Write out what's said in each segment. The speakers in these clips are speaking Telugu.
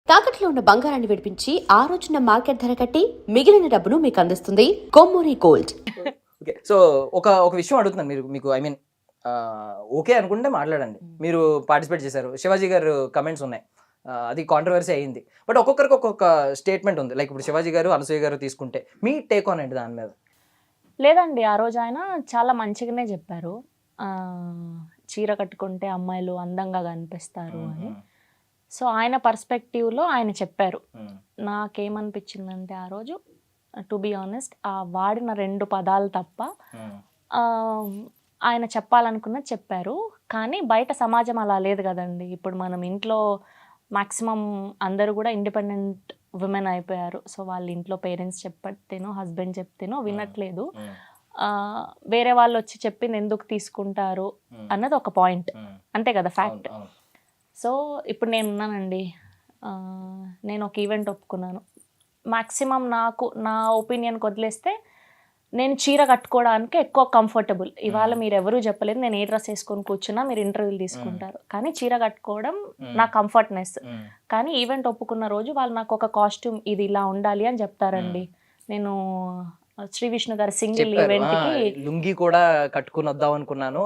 తాకట్లో ఉన్న బంగారాన్ని విడిపించి ఆ రోజున మార్కెట్ ధర కట్టి మిగిలిన డబ్బును మీకు అందిస్తుంది కొమ్మూరి గోల్డ్. ఓకే. సో ఒక విషయం అడుగుతున్నాను, మీకు ఐ మీన్ ఓకే అనుకుంటే మాట్లాడండి. మీరు పార్టిసిపేట్ చేశారు, శివాజీ గారు కమెంట్స్ ఉన్నాయి, అది కాంట్రవర్సీ అయ్యింది. బట్ ఒక్కొక్కరికి ఒక్కొక్క స్టేట్మెంట్ ఉంది. లైక్ ఇప్పుడు శివాజీ గారు, అనసూయ గారు తీసుకుంటే మీ టేక్ ఆన్ ఏంటి దాని మీద? లేదండి, ఆ రోజు ఆయన చాలా మంచిగానే చెప్పారు. చీర కట్టుకుంటే అమ్మాయిలు అందంగా కనిపిస్తారు అని. సో ఆయన పర్స్పెక్టివ్లో ఆయన చెప్పారు. నాకేమనిపించిందంటే ఆ రోజు టు బీ ఆనెస్ట్, ఆ వాడిన 2 పదాలు తప్ప ఆయన చెప్పాలనుకున్నది చెప్పారు. కానీ బయట సమాజం అలా లేదు కదండి. ఇప్పుడు మనం ఇంట్లో మ్యాక్సిమం అందరూ కూడా ఇండిపెండెంట్ విమెన్ అయిపోయారు. సో వాళ్ళ ఇంట్లో పేరెంట్స్ చెప్పతేనో హస్బెండ్ చెప్తేనో వినట్లేదు. వేరే వాళ్ళు వచ్చి చెప్పింది ఎందుకు తీసుకుంటారు అన్నది ఒక పాయింట్, అంతే కదా ఫ్యాక్ట్. సో ఇప్పుడు నేను ఉన్నానండి, నేను ఒక ఈవెంట్ ఒప్పుకున్నాను. మ్యాక్సిమం నా ఒపీనియన్కి వదిలేస్తే నేను చీర కట్టుకోవడానికి ఎక్కువ కంఫర్టబుల్. ఇవాళ మీరు ఎవరూ చెప్పలేదు నేను ఏ డ్రెస్ వేసుకొని కూర్చున్నా మీరు ఇంటర్వ్యూలు తీసుకుంటారు, కానీ చీర కట్టుకోవడం నా కంఫర్ట్నెస్. కానీ ఈవెంట్ ఒప్పుకున్న రోజు వాళ్ళు నాకు ఒక కాస్ట్యూమ్ ఇది ఇలా ఉండాలి అని చెప్తారండి. నేను శ్రీ విష్ణు గారి సింగిల్ ఈవెంట్ కి లుంగి కూడా కట్టుకుని వద్దాం అనుకున్నాను.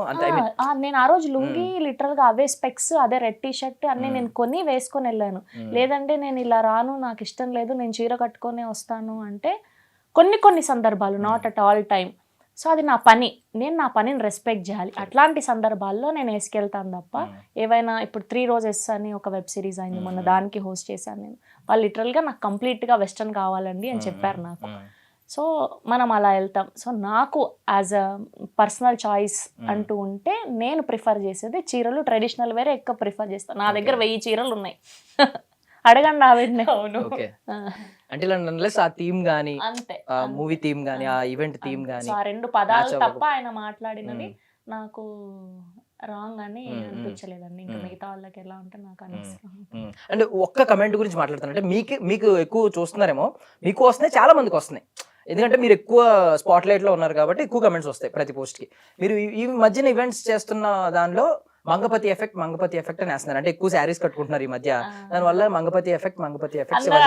నేను ఆ రోజు లుంగి లిటరల్ గా అవే స్పెక్స్, అదే రెడ్ టీ షర్ట్ అన్ని నేను కొని వేసుకొని వెళ్ళాను. లేదంటే నేను ఇలా రాను, నాకు ఇష్టం లేదు, నేను చీర కట్టుకొని వస్తాను అంటే కొన్ని సందర్భాలు, not at all time. So అది నా పని, నేను నా పనిని రెస్పెక్ట్ చేయాలి. అట్లాంటి సందర్భాల్లో నేను వేసుకెళ్తాను తప్ప ఏవైనా ఇప్పుడు 3 Roses అని ఒక వెబ్ సిరీస్ అయింది మొన్న, దానికి హోస్ట్ చేశాను నేను. వాళ్ళు లిటరల్గా నాకు కంప్లీట్గా వెస్టర్న్ కావాలండి అని చెప్పారు నాకు. సో మనం అలా వెళ్తాం. సో నాకు యాజ్ అ పర్సనల్ చాయిస్ అంటూ ఉంటే నేను ప్రిఫర్ చేసేది చీరలు, ట్రెడిషనల్ వేరే ఎక్కువ ప్రిఫర్ చేస్తాను. నా దగ్గర 1000 చీరలు ఉన్నాయి, అడగండి ఆవిడనే. అంటే ఆ థీమ్ గానీ, అంతే మూవీ థీమ్ గానీ, ఆ ఈవెంట్ థీమ్ గానీ, ఆ 2 పదాలు తప్ప ఆయన మాట్లాడినది నాకు రాంగ్ అని అనిపించలేదండి. ఇంకా మిగతా వాళ్ళకి ఎలా ఉంటే నాకు అనిపిస్తుంది. అంటే ఒక్క కమెంట్ గురించి మాట్లాడుతాను, అంటే మీకు ఎక్కువ చూస్తున్నారేమో, మీకు వస్తున్నాయి, చాలా మందికి వస్తున్నాయి. ఎందుకంటే మీరు ఎక్కువ స్పాట్ లైట్ లో ఉన్నారు కాబట్టి ఎక్కువ కమెంట్స్ వస్తాయి ప్రతి పోస్ట్ కి. మీరు ఈ మధ్యన ఈవెంట్స్ చేస్తున్న దానిలో మంగపతి ఎఫెక్ట్ అని వేస్తున్నారు. అంటే ఎక్కువ శారీస్ కట్టుకుంటున్నారు ఈ మధ్య, దానివల్ల మంగపతి ఎఫెక్ట్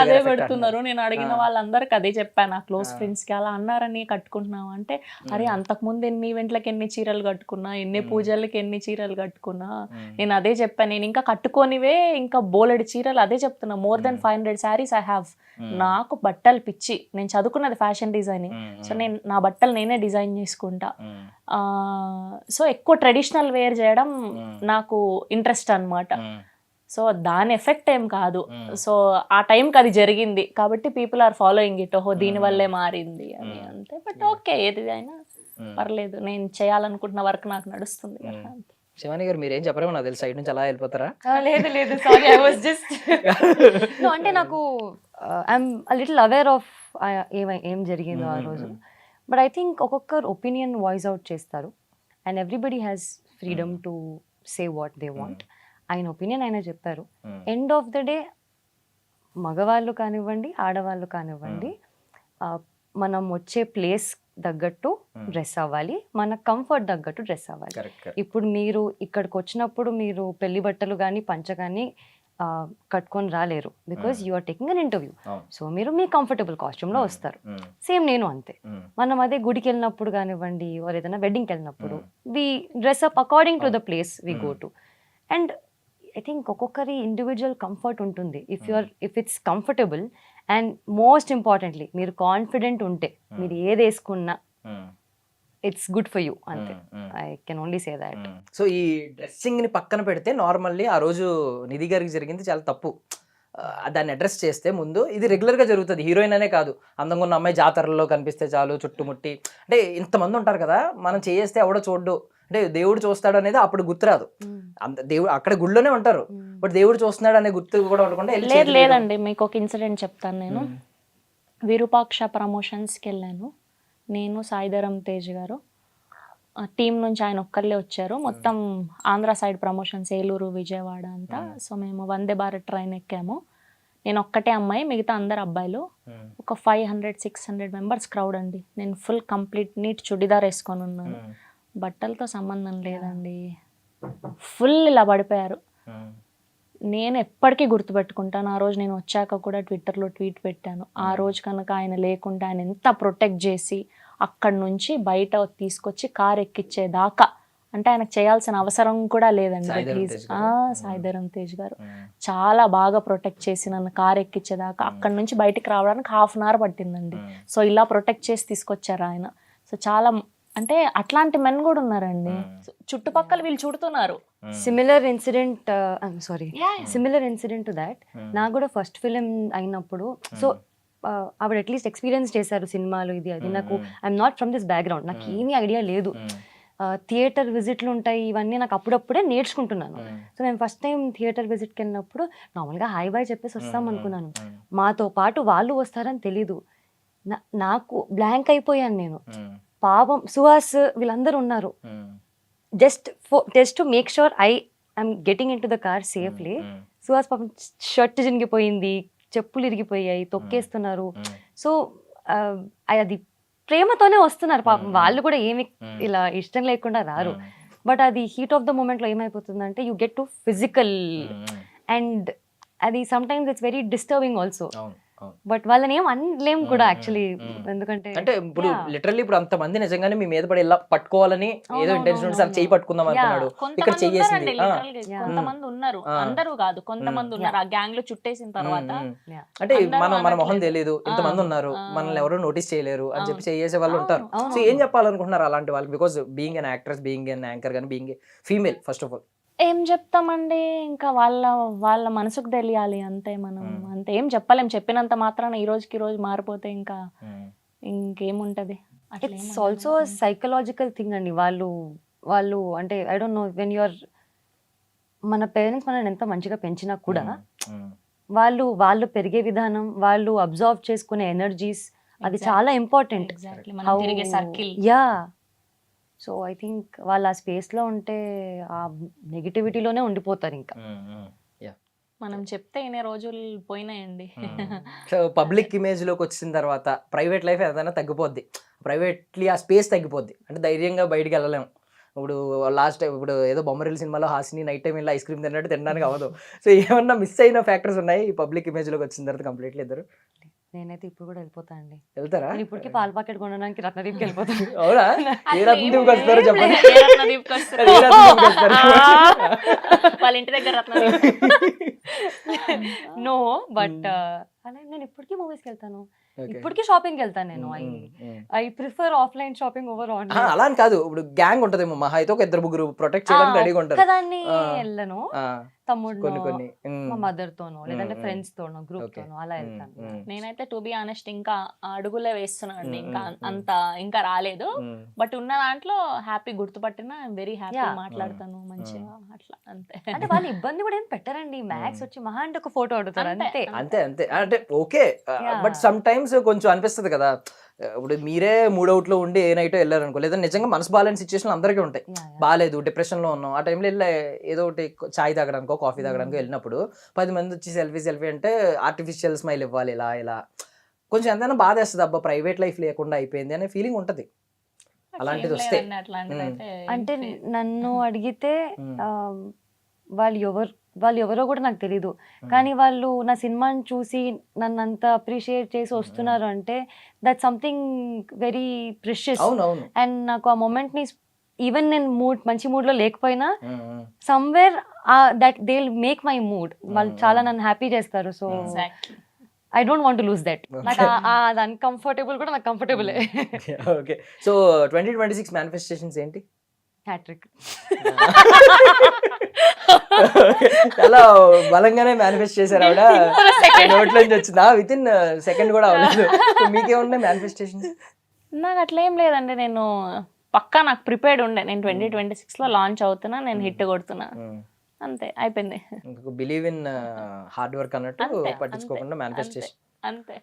అదే పెడుతున్నారు. నేను అడిగిన వాళ్ళందరికి అదే చెప్పాను, నా క్లోజ్ ఫ్రెండ్స్ కి. అలా అన్నారని కట్టుకుంటున్నావు అంటే, అరే అంతకుముందు ఎన్ని ఈవెంట్లకి ఎన్ని చీరలు కట్టుకున్నా, ఎన్ని పూజలకి ఎన్ని చీరలు కట్టుకున్నా. నేను అదే చెప్పాను, నేను ఇంకా కట్టుకోనివే ఇంకా బోలెడు చీరలు. అదే చెప్తున్నా, more than 500 sarees I have. నాకు బట్టలు పిచ్చి, నేను చదువుకున్నది ఫ్యాషన్ డిజైనింగ్. సో నేను నా బట్టలు నేనే డిజైన్ చేసుకుంటా. సో ఎక్కువ ట్రెడిషనల్ వేర్ చేయడం నాకు ఇంట్రెస్ట్ అన్నమాట. సో దాని ఎఫెక్ట్ ఏం కాదు. సో ఆ టైంకి అది జరిగింది కాబట్టి పీపుల్ ఆర్ ఫాలోయింగ్ ఇట్. ఓహో దీని వల్లే మారింది అని, అంతే. బట్ ఓకే, ఏది అయినా పర్లేదు, నేను చేయాలనుకుంటున్న వర్క్ నాకు నడుస్తుంది. శివాని గారు మీరేం చెప్పరేమో నాకు తెలుసు, సైడ్ నుంచి అలా వెళ్ళిపోతారా? లేదు sorry, I was just no, అంటే నాకు ఐఎమ్ లిటిల్ అవేర్ ఆఫ్ ఏం జరిగిందో ఆ రోజు. బట్ ఐ థింక్ ఒక్కొక్కరు ఒపీనియన్ వాయిస్ అవుట్ చేస్తారు, and everybody has freedom to say what they want. ఆయన ఒపీనియన్ ఆయన చెప్పారు. ఎండ్ ఆఫ్ ద డే మగవాళ్ళు కానివ్వండి, ఆడవాళ్ళు కానివ్వండి, మనం వచ్చే ప్లేస్ తగ్గట్టు డ్రెస్ అవ్వాలి, మన కంఫర్ట్ తగ్గట్టు డ్రెస్ అవ్వాలి. ఇప్పుడు మీరు ఇక్కడికి వచ్చినప్పుడు మీరు పెళ్లి బట్టలు కానీ పంచ కానీ కట్టుకొని రాలేరు, because you are taking an interview. So మీరు మీ కంఫర్టబుల్ కాస్ట్యూమ్లో వస్తారు. సేమ్ నేను అంతే. మనం అదే గుడికి వెళ్ళినప్పుడు కానివ్వండి, ఆర్ ఏదైనా వెడ్డింగ్కి వెళ్ళినప్పుడు we dress up according to the place we go to. And I think ఒక్కొక్కరి ఇండివిజువల్ కంఫర్ట్ ఉంటుంది. If it's comfortable and most importantly మీరు కాన్ఫిడెంట్ ఉంటే మీరు ఏది వేసుకున్నా ఇట్స్ గుడ్ ఫర్ యూ, అంతే. I can only say that. So ఈ డ్రెస్సింగ్ ని పక్కన పెడితే నార్మల్లీ ఆ రోజు నిధి గారికి జరిగింది చాలా తప్పు. దాన్ని అడ్రస్ చేస్తే ముందు, ఇది రెగ్యులర్ గా జరుగుతుంది, హీరోయిన్ అనే కాదు, అందంగా ఉన్న అమ్మాయి జాతరలో కనిపిస్తే చాలు చుట్టుముట్టి, అంటే ఇంతమంది ఉంటారు కదా, మనం చేస్తే ఎవడో చూడ్డు, అంటే దేవుడు చూస్తాడు అనేది అప్పుడు గుర్తురాదు. దేవుడు అక్కడ గుళ్ళోనే ఉంటారు, బట్ దేవుడు చూస్తున్నాడు అనే గుర్తు కూడా ఉండకుండా. లేదండి, మీకు ఒక ఇన్సిడెంట్ చెప్తాను. నేను విరూపాక్ష ప్రమోషన్స్కి వెళ్ళాను, నేను సాయిధరం తేజ్ గారు, టీం నుంచి ఆయన ఒక్కళ్ళే వచ్చారు. మొత్తం ఆంధ్ర సైడ్ ప్రమోషన్స్, ఏలూరు, విజయవాడ అంతా. సో మేము వందే భారత్ ట్రైన్ ఎక్కాము. నేను ఒక్కటే అమ్మాయి, మిగతా అందరు అబ్బాయిలు. ఒక 500-600 మెంబర్స్ క్రౌడ్ అండి. నేను ఫుల్ కంప్లీట్ నీట్ చుడిదార్ వేసుకొని ఉన్నాను, బట్టలతో సంబంధం లేదండి, ఫుల్ ఇలా పడిపోయారు. నేను ఎప్పటికీ గుర్తుపెట్టుకుంటాను. ఆ రోజు నేను వచ్చాక కూడా ట్విట్టర్లో ట్వీట్ పెట్టాను. ఆ రోజు కనుక ఆయన లేకుంటే ఆయన ఎంత ప్రొటెక్ట్ చేసి అక్కడి నుంచి బయట తీసుకొచ్చి కార్ ఎక్కించేదాకా, అంటే ఆయనకు చేయాల్సిన అవసరం కూడా లేదండి. సాయి ధరమ్ He's- తేజ్ గారు. సాయి ధరమ్ తేజ్ గారు చాలా బాగా ప్రొటెక్ట్ చేసి నన్ను కార్ ఎక్కించేదాకా, అక్కడి నుంచి బయటికి రావడానికి 1/2 అన్ అవర్ పట్టిందండి. సో ఇలా ప్రొటెక్ట్ చేసి తీసుకొచ్చారు ఆయన. సో చాలా, అంటే అట్లాంటి మెన్ కూడా ఉన్నారండి. చుట్టుపక్కల వీళ్ళు చుడుతున్నారు. Similar incident sorry Yeah. Similar incident to that. నాకు కూడా ఫస్ట్ ఫిలిం అయినప్పుడు, సో ఆవిడ అట్లీస్ట్ ఎక్స్పీరియన్స్ చేశారు సినిమాలు ఇది అది. నాకు I'm not from this background, నాకు ఏమీ ఐడియా లేదు. థియేటర్ విజిట్లు ఉంటాయి, ఇవన్నీ నాకు అప్పుడప్పుడే నేర్చుకుంటున్నాను. సో మేము ఫస్ట్ టైం థియేటర్ విజిట్కి వెళ్ళినప్పుడు నార్మల్గా హాయ్ బాయ్ చెప్పేసి వస్తాం అనుకున్నాను. మాతో పాటు వాళ్ళు వస్తారని తెలీదు. నాకు బ్లాంక్ అయిపోయాను నేను. పాపం సుహాస్ వీళ్ళందరూ ఉన్నారు. Just to make sure I'm getting in to the car safely. Suhas పాపం షర్ట్ చినిగిపోయింది, చెప్పులు ఇరిగిపోయాయి, తొక్కేస్తున్నారు. సో అది ప్రేమతోనే వస్తున్నారు పాపం. వాళ్ళు కూడా ఏమి ఇలా ఇష్టం లేకుండా రారు. బట్ అది హీట్ ఆఫ్ ద మూమెంట్ లో ఏమైపోతుందంటే you get to physical, and అది sometimes it's very disturbing also. But వాళ్ళని ఏం అనలేం కూడా యాక్చువల్లీ, ఎందుకంటే అంటే ఇప్పుడు లిటరల్లీ ఇప్పుడు అంతమంది నిజంగానే మీ మీద పడి ఇలా పట్టుకోవాలని ఏదో ఇంటెన్షన్ ఉంటే చేయి పట్టుకుందాం అనుకున్నాడు, ఇక్కడ కొంతమంది చెయ్యేసింది. ఉన్నారండి, literally. కొంతమంది ఉన్నారు, అందరూ కాదు, కొంతమంది ఉన్నారు. ఆ గ్యాంగ్ లో చుట్టేసిన తర్వాత అంటే అందరూ మన మొహం అనట్లేదు. తెలియదు, ఇంతమంది ఉన్నారు, మనల్ని ఎవరు నోటీస్ చేయలేరు అని చెప్పి చేసే వాళ్ళు ఉంటారు. అవును. సో ఏం చెప్పాలనుకుంటున్నారు అలాంటి వాళ్ళకి? Because being an actress, being an anchor కానీ, being female first of all, ఏం చెప్తామండి, ఇంకా వాళ్ళ మనసుకు తెలియాలి అంతే. మనం అంతే ఏం చెప్పలేం. చెప్పినంత మాత్రాన ఈ రోజుకి రోజు మారిపోతే ఇంకా ఇంకేముంటది. అట్లా ఏం ఇట్స్ ఆల్సో సైకలాజికల్ థింగ్ అండి. వాళ్ళు అంటే I don't know, when you're, మన పేరెంట్స్ మనల్ని ఎంత మంచిగా పెంచినా కూడా వాళ్ళు పెరిగే విధానం, వాళ్ళు అబ్జర్వ్ చేసుకునే ఎనర్జీస్, అది చాలా ఇంపార్టెంట్. Exactly. మనం తిరిగే circle. Yeah. So I think వాళ్ళు ఆ స్పేస్ లో ఉంటే ఆ నెగిటివిటీలోనే ఉండిపోతారు ఇంకా. మనం చెప్తే ఇన్ని రోజులు పోయినాయండి. సో పబ్లిక్ ఇమేజ్ లోకి వచ్చిన తర్వాత ప్రైవేట్ లైఫ్ ఏదైనా తగ్గిపోద్ది, ప్రైవేట్లీ ఆ స్పేస్ తగ్గిపోద్ది. అంటే ధైర్యంగా బయటికి వెళ్ళలేము. ఇప్పుడు లాస్ట్ టైం ఇప్పుడు ఏదో బొమ్మరిల్ సినిమాలో హాసిని నైట్ టైం వెళ్ళి ఐస్ క్రీమ్ తిన్నట్టు తినడానికి అవ్వదు. సో ఏమన్నా మిస్ అయిన ఫ్యాక్టర్స్ ఉన్నాయి ఈ పబ్లిక్ ఇమేజ్ లోకి వచ్చిన తర్వాత కంప్లీట్లీ ఇద్దరు? నేనైతే ఇప్పుడు కూడా వెళ్ళిపోతా అండి. వెళ్తారా? నేను ఇప్పటికీ పాల ప్యాకెట్ కొనడానికి రత్నదీప్కి వెళ్ళిపోతాను. అవునా? ఏ రత్నదీప్కి వస్తారో చెప్పండి. ఏ రత్నదీప్కి వస్తారు? ఏ రత్నదీప్కి వస్తారు? వాళ్ళ ఇంటి దగ్గర రత్నదీప్. నో, బట్ అలా నేను ఇప్పటికీ మూవీస్కి వెళ్తాను, Okay. ఇప్పటికీ షాపింగ్కి వెళ్తాను నేను. I prefer offline shopping over ఆ, ఆన్లైన్. అలా అని కాదు, ఇప్పుడు గ్యాంగ్ ఉంటదేమో, మహా అయితే ఒక ఇద్దరు ముగ్గురు ప్రొటెక్ట్ చేయడానికి రెడీగా ఉంటారు. ఒక్కదాన్ని ఆ. వెళ్ళను, ఆ, తమ్ముడు కొన్ని మా మదర్ తోనో లేదంటే మ్మ్. ఫ్రెండ్స్ తోనో గ్రూప్ Okay. తోనో అలా వెళ్తాను. నేనైతే టు బి ఆనెస్ట్ ఇంకా అడుగులే వేస్తున్నాను. ఇంకా అంత ఇంకా రాలేదు. బట్ ఉన్న దాంట్లో హ్యాపీ గుర్తుపట్టిన వెరీ హ్యాపీ, Yeah. మాట్లాడతాను మంచిగా అట్లా అంతే. అంటే వాళ్ళు ఇబ్బంది కూడా ఏం పెట్టారండి. మ్యాక్స్ వచ్చి మహా అంటే ఒక ఫోటో అడుగుతారు అంతే. అంతే. అంతే అంతే అంటే okay. Yeah. But some times కొంచెం అనిపిస్తుంది కదా, ఇప్పుడు మీరే మూడౌట్ లో ఉండి ఏ నైటో వెళ్ళారు అనుకో, లేదా నిజంగా మనసు బాగాలేని సిచ్యువేషన్ అందరికీ ఉంటాయి. Yeah, yeah. బాగాలేదు, డిప్రెషన్ లో ఉన్నాం, ఆ టైంలో వెళ్ళి ఏదో ఒకటి చాయ్ తాగడానికో కాఫీ తాగడానికో వెళ్ళినప్పుడు 10 మంది వచ్చి సెల్ఫీ అంటే ఆర్టిఫిషియల్ స్మైల్ ఇవ్వాలి, ఇలా కొంచెం ఎంతైనా బాధ వేస్తుంది. అబ్బా ప్రైవేట్ లైఫ్ లేకుండా అయిపోయింది అనే ఫీలింగ్ ఉంటది అలాంటిది ఏం వస్తే. లేదండి, అట్లాంటిదైతే అంటే నన్ను అడిగితే మ్మ్. వాళ్ళు ఎవరో కూడా నాకు తెలీదు, కానీ వాళ్ళు నా సినిమాని చూసి నన్ను అంత అప్రిషియేట్ చేసి వస్తున్నారు అంటే దట్ సంథింగ్ వెరీ ప్రెషియస్. అవునవును. అండ్ నాకు ఆ మూమెంట్ ని ఈవెన్ నేను మంచి మూడ్ లో లేకపోయినా somewhere that they will make my mood. వాళ్ళు చాలా నన్ను హ్యాపీ చేస్తారు. So Exactly. I don't want to lose that. నాకు అది అన్కంఫర్టబుల్ కూడా నాకు కంఫర్టబుల్. ఓకే. సో 2026 మేనిఫెస్టేషన్స్ ఏంటి? హ్యాట్రిక్. చాలా బలంగానే మేనిఫెస్ట్ చేశారు ఆవిడ, నోట్లో నుంచి వచ్చిందా? విత్ ఇన్ సెకండ్ కూడా అవ్వలేదు. మీకేమున్నాయి మేనిఫెస్టేషన్స్? నాకు అట్లా ఏం లేదండి. నేను పక్కా నాకు ప్రిపేర్డ్ ఉండే, నేను 2026 లో లాంచ్ అవుతున్నా, నేను హిట్ కొడుతున్నా, అంతే అయిపోయింది. బిలీవ్ ఇన్ హార్డ్ వర్క్ అన్నట్టు అంతే, పట్టించుకోకుండా మేనిఫెస్టేషన్. అంతే.